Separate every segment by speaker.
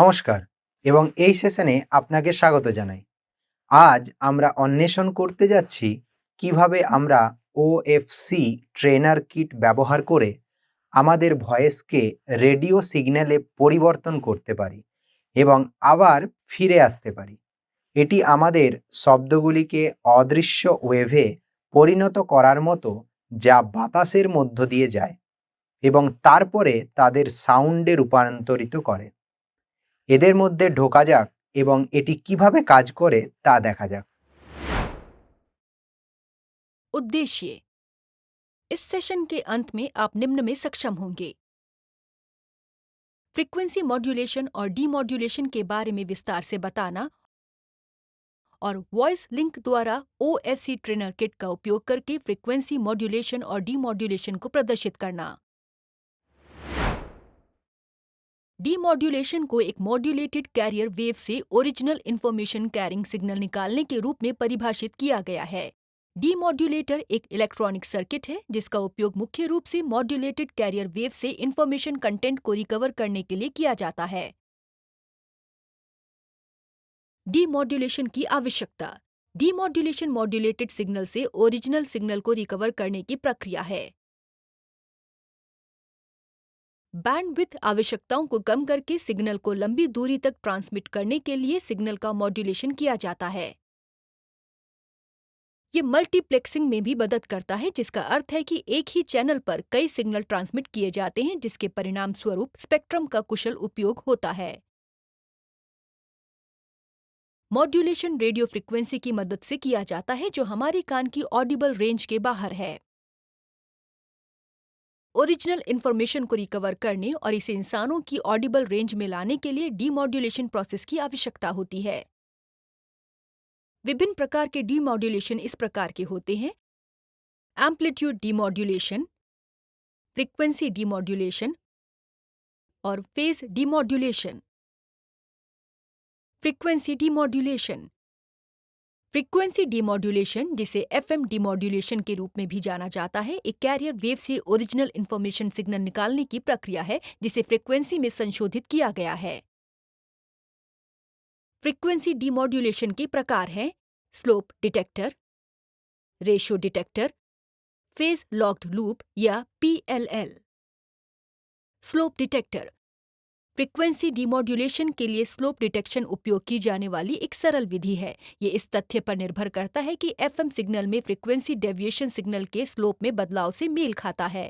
Speaker 1: নমস্কার এবং এই সেশনে আপনাকে স্বাগত জানাই। আজ আমরা অন্বেষণ করতে যাচ্ছি কিভাবে আমরা ওএফসি ট্রেনার কিট ব্যবহার করে আমাদের ভয়েসকে রেডিও সিগন্যালে পরিবর্তন করতে পারি এবং আবার ফিরে আসতে পারি। এটি আমাদের শব্দগুলিকে অদৃশ্য ওয়েভে পরিণত করার মতো, যা বাতাসের মধ্য দিয়ে যায় এবং তারপরে তাদের সাউন্ডে রূপান্তরিত করে। এদের মধ্যে ঢোকা যাক এবং এটি কিভাবে কাজ করে তা দেখা যাক।
Speaker 2: उद्देश्य। इस सेशन के अंत में आप निम्न में सक्षम होंगे: फ्रीक्वेंसी मॉड्यूलेशन और डीमॉड्यूलेशन के बारे में विस्तार से बताना और वॉइस लिंक द्वारा ओएफसी ट्रेनर किट का उपयोग करके फ्रीक्वेंसी मॉड्यूलेशन और डीमॉड्यूलेशन को प्रदर्शित करना। डीमॉड्यूलेशन को एक मॉड्यूलेटेड कैरियर वेव से ओरिजिनल इंफॉर्मेशन कैरिंग सिग्नल निकालने के रूप में परिभाषित किया गया है। डीमॉड्यूलेटर एक इलेक्ट्रॉनिक सर्किट है जिसका उपयोग मुख्य रूप से मॉड्यूलेटेड कैरियर वेव से इंफॉर्मेशन कंटेंट को रिकवर करने के लिए किया जाता है। डीमॉड्यूलेशन की आवश्यकता। डीमॉड्यूलेशन मॉड्यूलेटेड सिग्नल से ओरिजिनल सिग्नल को रिकवर करने की प्रक्रिया है। बैंडविड्थ आवश्यकताओं को कम करके सिग्नल को लंबी दूरी तक ट्रांसमिट करने के लिए सिग्नल का मॉड्यूलेशन किया जाता है। ये मल्टीप्लेक्सिंग में भी मदद करता है, जिसका अर्थ है कि एक ही चैनल पर कई सिग्नल ट्रांसमिट किए जाते हैं, जिसके परिणाम स्वरूप स्पेक्ट्रम का कुशल उपयोग होता है। मॉड्यूलेशन रेडियो फ्रिक्वेंसी की मदद से किया जाता है जो हमारे कान की ऑडिबल रेंज के बाहर है। ओरिजिनल इंफॉर्मेशन को रिकवर करने और इसे इंसानों की ऑडिबल रेंज में लाने के लिए डीमॉड्यूलेशन प्रोसेस की आवश्यकता होती है। विभिन्न प्रकार के डीमॉड्यूलेशन इस प्रकार के होते हैं: एम्पलीट्यूड डीमॉड्यूलेशन, फ्रीक्वेंसी डीमॉड्यूलेशन और phase demodulation. Frequency demodulation. Frequency demodulation, जिसे एफएम डीमॉड्यूलेशन के रूप में भी जाना जाता है, एक कैरियर वेव से ओरिजिनल इंफॉर्मेशन सिग्नल निकालने की प्रक्रिया है जिसे फ्रीक्वेंसी में संशोधित किया गया है। फ्रीक्वेंसी डीमॉड्यूलेशन के प्रकार हैं: slope detector, ratio detector, phase locked loop या PLL. Slope detector frequency demodulation के लिए स्लोप डिटेक्शन उपयोग की जाने वाली एक सरल विधि है। ये इस तथ्य पर निर्भर करता है कि एफएम सिग्नल में फ्रीक्वेंसी डेविएशन सिग्नल के स्लोप में बदलाव से मेल खाता है।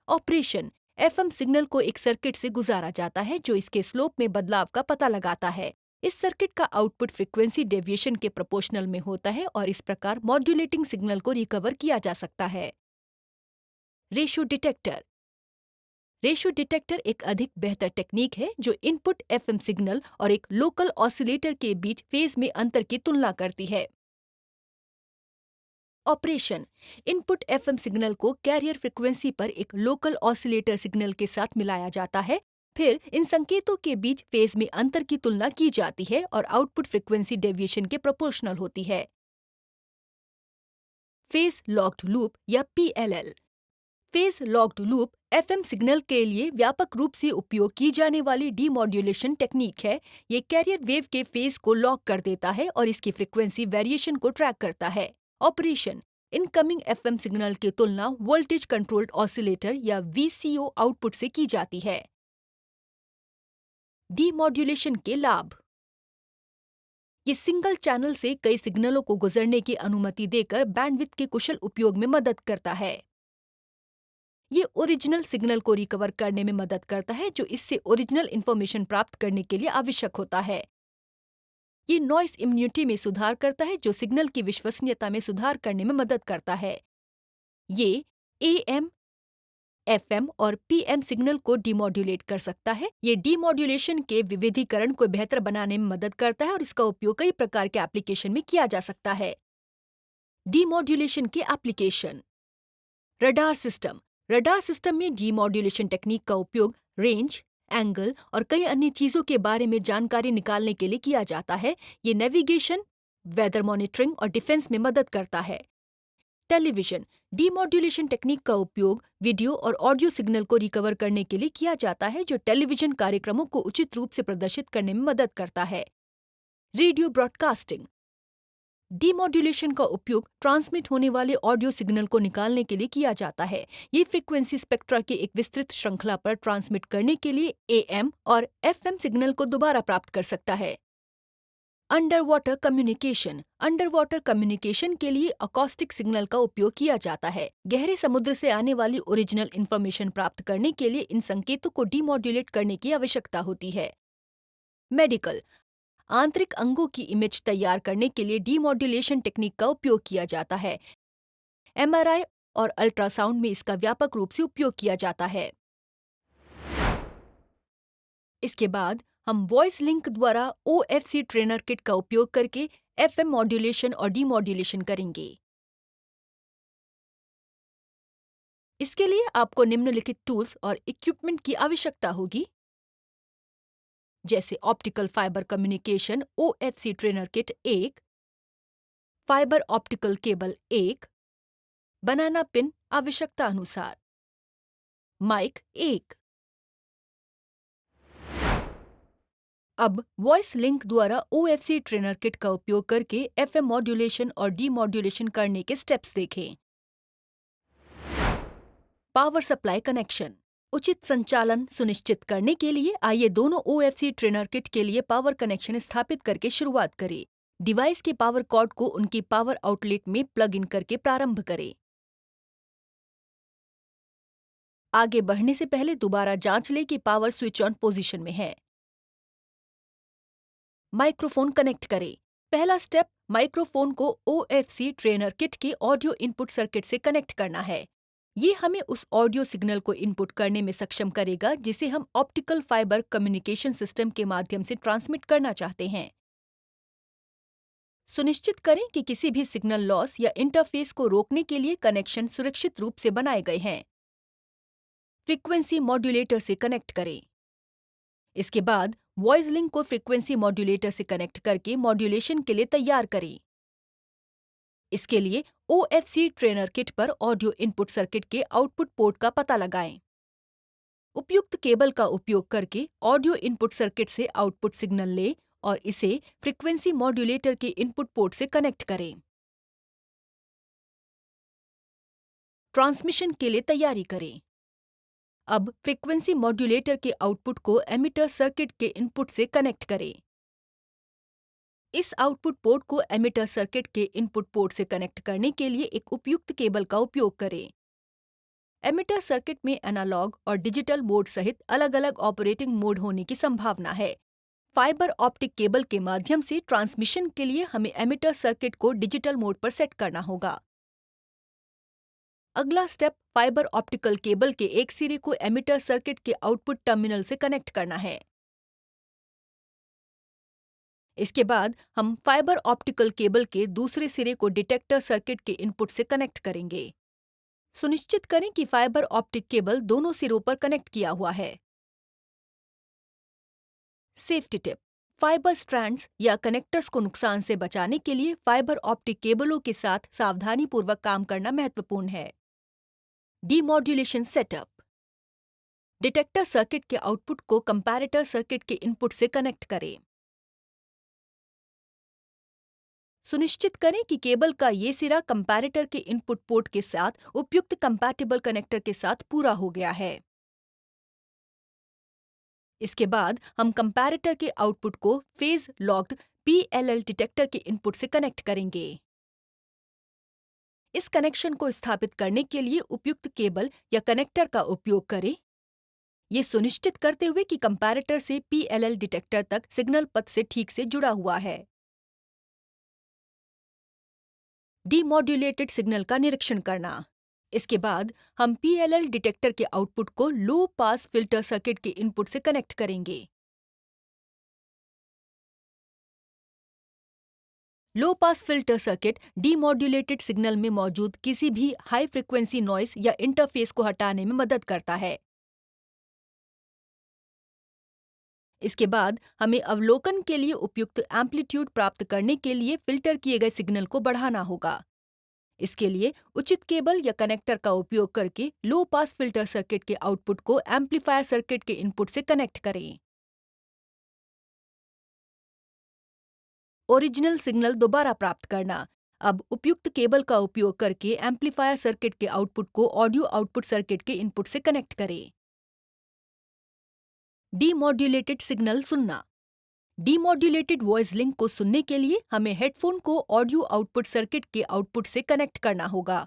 Speaker 2: ऑपरेशन: एफएम सिग्नल को एक सर्किट से गुजारा जाता है जो इसके स्लोप में बदलाव का पता लगाता है। इस सर्किट का आउटपुट फ्रीक्वेंसी डेविएशन के प्रोपोर्शनल में होता है और इस प्रकार मॉड्यूलेटिंग सिग्नल को रिकवर किया जा सकता है। Ratio detector. रेशियो डिटेक्टर एक अधिक बेहतर टेक्निक है जो इनपुट एफएम सिग्नल और एक लोकल ऑसिलेटर के बीच फेज में अंतर की तुलना करती है। ऑपरेशन: इनपुट एफएम सिग्नल को कैरियर फ्रीक्वेंसी पर एक लोकल ऑसिलेटर सिग्नल के साथ मिलाया जाता है। फिर इन संकेतों के बीच फेज में अंतर की तुलना की जाती है और आउटपुट फ्रीक्वेंसी डेविएशन के प्रोपोर्शनल होती है। फेज लॉक्ड लूप या PLL. Phase locked loop FM signal के लिए व्यापक रूप से उपयोग की जाने वाली डीमॉड्यूलेशन टेक्निक है। ये कैरियर वेव के फेज को लॉक कर देता है और इसकी फ्रीक्वेंसी वेरिएशन को ट्रैक करता है। ऑपरेशन: इनकमिंग एफएम सिग्नल की तुलना वोल्टेज कंट्रोल्ड ऑसिलेटर या वीसीओ आउटपुट से की जाती है। डीमॉड्यूलेशन के लाभ: ये सिंगल चैनल से कई सिग्नलों को गुजरने की अनुमति देकर बैंडविड्थ के कुशल उपयोग में मदद करता है। ये ओरिजिनल सिग्नल को रिकवर करने में मदद करता है जो इससे ओरिजिनल इंफॉर्मेशन प्राप्त करने के लिए आवश्यक होता है। ये नॉइस इम्यूनिटी में सुधार करता है जो सिग्नल की विश्वसनीयता में सुधार करने में मदद करता है। ये एएम, एफएम और पीएम सिग्नल को डीमॉड्यूलेट कर सकता है। ये डीमॉड्यूलेशन के विविधीकरण को बेहतर बनाने में मदद करता है और इसका उपयोग कई प्रकार के एप्लीकेशन में किया जा सकता है। डीमॉड्यूलेशन के application: radar system. Radar system में डीमॉड्यूलेशन टेक्निक का उपयोग रेंज, एंगल और कई अन्य चीजों के बारे में जानकारी निकालने के लिए किया जाता है। ये नेविगेशन, वेदर मॉनिटरिंग और डिफेंस में मदद करता है। टेलीविजन डीमॉड्यूलेशन टेक्निक का उपयोग वीडियो और ऑडियो सिग्नल को रिकवर करने के लिए किया जाता है, जो टेलीविजन कार्यक्रमों को उचित रूप से प्रदर्शित करने में मदद करता है। रेडियो ब्रॉडकास्टिंग डीमॉड्यूलेशन का उपयोग ट्रांसमिट होने वाले ऑडियो सिग्नल को निकालने के लिए किया जाता है। ये फ्रीक्वेंसी स्पेक्ट्रा की एक विस्तृत श्रृंखला पर ट्रांसमिट करने के लिए एएम और एफएम सिग्नल को दोबारा प्राप्त कर सकता है। अंडर वाटर कम्युनिकेशन के लिए अकॉस्टिक सिग्नल का उपयोग किया जाता है। गहरे समुद्र से आने वाली ओरिजिनल इंफॉर्मेशन प्राप्त करने के लिए इन संकेतों को डीमॉड्यूलेट करने की आवश्यकता होती है। मेडिकल आंतरिक अंगों की इमेज तैयार करने के लिए डीमॉड्यूलेशन टेक्निक का उपयोग किया जाता है। एमआरआई और अल्ट्रासाउंड में इसका व्यापक रूप से उपयोग किया जाता है। इसके बाद हम वॉइस लिंक द्वारा OFC ट्रेनर किट का उपयोग करके FM मॉड्यूलेशन और डीमॉड्यूलेशन करेंगे। इसके लिए आपको निम्नलिखित टूल्स और इक्विपमेंट की आवश्यकता होगी, जैसे optical fibre communication OFC trainer kit 1, fibre optical cable 1, बनाना पिन आवश्यकता अनुसार, माइक 1। अब वॉइस लिंक द्वारा OFC ट्रेनर किट का उपयोग करके FM मॉड्यूलेशन और डीमॉड्यूलेशन करने के स्टेप्स देखें। पावर सप्लाई कनेक्शन उचित संचालन सुनिश्चित करने के लिए आइए दोनों OFC ट्रेनर किट के लिए पावर कनेक्शन स्थापित करके शुरुआत करें। डिवाइस के पावर कॉर्ड को उनकी पावर आउटलेट में प्लग इन करके प्रारंभ करें। आगे बढ़ने से पहले दोबारा जांच लें कि पावर स्विच ऑन पोजीशन में है। माइक्रोफोन कनेक्ट करें। पहला स्टेप माइक्रोफोन को OFC ट्रेनर किट के ऑडियो इनपुट सर्किट से कनेक्ट करना है। ये हमें उस ऑडियो सिग्नल को इनपुट करने में सक्षम करेगा जिसे हम ऑप्टिकल फाइबर कम्युनिकेशन सिस्टम के माध्यम से ट्रांसमिट करना चाहते हैं। सुनिश्चित करें कि किसी भी सिग्नल लॉस या इंटरफेस को रोकने के लिए कनेक्शन सुरक्षित रूप से बनाए गए हैं। फ्रीक्वेंसी मॉड्यूलेटर से कनेक्ट करें। इसके बाद वॉइस लिंक को फ्रीक्वेंसी मॉड्यूलेटर से कनेक्ट करके मॉड्यूलेशन के लिए तैयार करें। इसके लिए OFC ट्रेनर किट पर ऑडियो इनपुट सर्किट के आउटपुट पोर्ट का पता लगाएं। उपयुक्त केबल का उपयोग करके ऑडियो इनपुट सर्किट से आउटपुट सिग्नल लें और इसे फ्रीक्वेंसी मॉड्यूलेटर के इनपुट पोर्ट से कनेक्ट करें। ट्रांसमिशन के लिए तैयारी करें। अब फ्रीक्वेंसी मॉड्यूलेटर के आउटपुट को एमिटर सर्किट के इनपुट से कनेक्ट करें। इस आउटपुट पोर्ट को एमिटर सर्किट के इनपुट पोर्ट से कनेक्ट करने के लिए एक उपयुक्त केबल का उपयोग करें। एमिटर सर्किट में एनालॉग और डिजिटल मोड सहित अलग-अलग ऑपरेटिंग मोड होने की संभावना है। फाइबर ऑप्टिक केबल के माध्यम से ट्रांसमिशन के लिए हमें एमिटर सर्किट को डिजिटल मोड पर सेट करना होगा। अगला स्टेप फाइबर ऑप्टिकल केबल के एक सिरे को एमिटर सर्किट के आउटपुट टर्मिनल से कनेक्ट करना है। इसके बाद हम फाइबर ऑप्टिकल केबल के दूसरे सिरे को डिटेक्टर सर्किट के इनपुट से कनेक्ट करेंगे। सुनिश्चित करें कि फाइबर ऑप्टिक केबल दोनों सिरों पर कनेक्ट किया हुआ है। सेफ्टी टिप फाइबर स्ट्रैंड्स या कनेक्टर्स को नुकसान से बचाने के लिए फाइबर ऑप्टिक केबलों के साथ सावधानीपूर्वक काम करना महत्वपूर्ण है। डीमॉड्यूलेशन सेटअप डिटेक्टर सर्किट के आउटपुट को कंपैरेटर सर्किट के इनपुट से कनेक्ट करें। सुनिश्चित करें कि केबल का ये सिरा कंपैरेटर के इनपुट पोर्ट के साथ उपयुक्त कंपैटिबल कनेक्टर के साथ पूरा हो गया है। इसके बाद हम कंपैरेटर के आउटपुट को फेज लॉक्ड PLL डिटेक्टर के इनपुट से कनेक्ट करेंगे। इस कनेक्शन को स्थापित करने के लिए उपयुक्त केबल या कनेक्टर का उपयोग करें, ये सुनिश्चित करते हुए कि कंपैरेटर से PLL डिटेक्टर तक सिग्नल पथ से ठीक से जुड़ा हुआ है। डीमॉड्यूलेटेड सिग्नल का निरीक्षण करना। इसके बाद हम PLL डिटेक्टर के आउटपुट को लो पास फिल्टर सर्किट के इनपुट से कनेक्ट करेंगे। लो पास फिल्टर सर्किट डीमॉड्यूलेटेड सिग्नल में मौजूद किसी भी हाई फ्रीक्वेंसी नॉइस या इंटरफेस को हटाने में मदद करता है। इसके बाद हमें अवलोकन के लिए उपयुक्त एम्पलीट्यूड प्राप्त करने के लिए फिल्टर किए गए सिग्नल को बढ़ाना होगा। इसके लिए उचित केबल या कनेक्टर का उपयोग करके लो पास फिल्टर सर्किट के आउटपुट को एम्पलीफायर सर्किट के इनपुट से कनेक्ट करें। ओरिजिनल सिग्नल दोबारा प्राप्त करना। अब उपयुक्त केबल का उपयोग करके एम्पलीफायर सर्किट के आउटपुट को ऑडियो आउटपुट सर्किट के इनपुट से कनेक्ट करें। डीमॉड्यूलेटेड सिग्नल सुनना। डीमॉड्यूलेटेड वॉइस लिंक को सुनने के लिए हमें हेडफोन को ऑडियो आउटपुट सर्किट के आउटपुट से कनेक्ट करना होगा।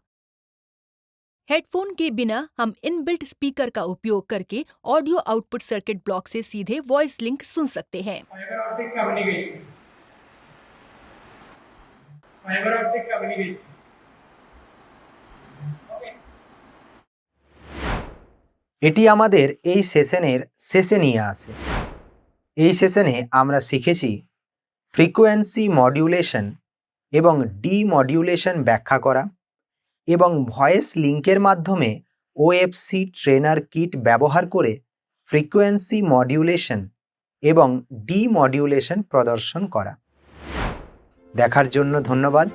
Speaker 2: हेडफोन के बिना हम इनबिल्ट स्पीकर का उपयोग करके ऑडियो आउटपुट सर्किट ब्लॉक से सीधे वॉइस लिंक सुन सकते हैं।
Speaker 3: Fibre optic communication. Fibre optic communication. Okay.
Speaker 1: এটি আমাদের এই সেশনের শেষে নিয়ে আসে। এই সেশনে আমরা শিখেছি ফ্রিকোয়েন্সি মডিউলেশন এবং ডিমডিউলেশন ব্যাখ্যা করা এবং ভয়েস লিঙ্কের মাধ্যমে ওএফসি ট্রেনার কিট ব্যবহার করে ফ্রিকোয়েন্সি মডিউলেশন এবং ডিমডিউলেশন প্রদর্শন করা। দেখার জন্য ধন্যবাদ।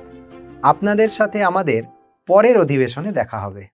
Speaker 1: আপনাদের সাথে আমাদের পরের অধিবেশনে দেখা হবে।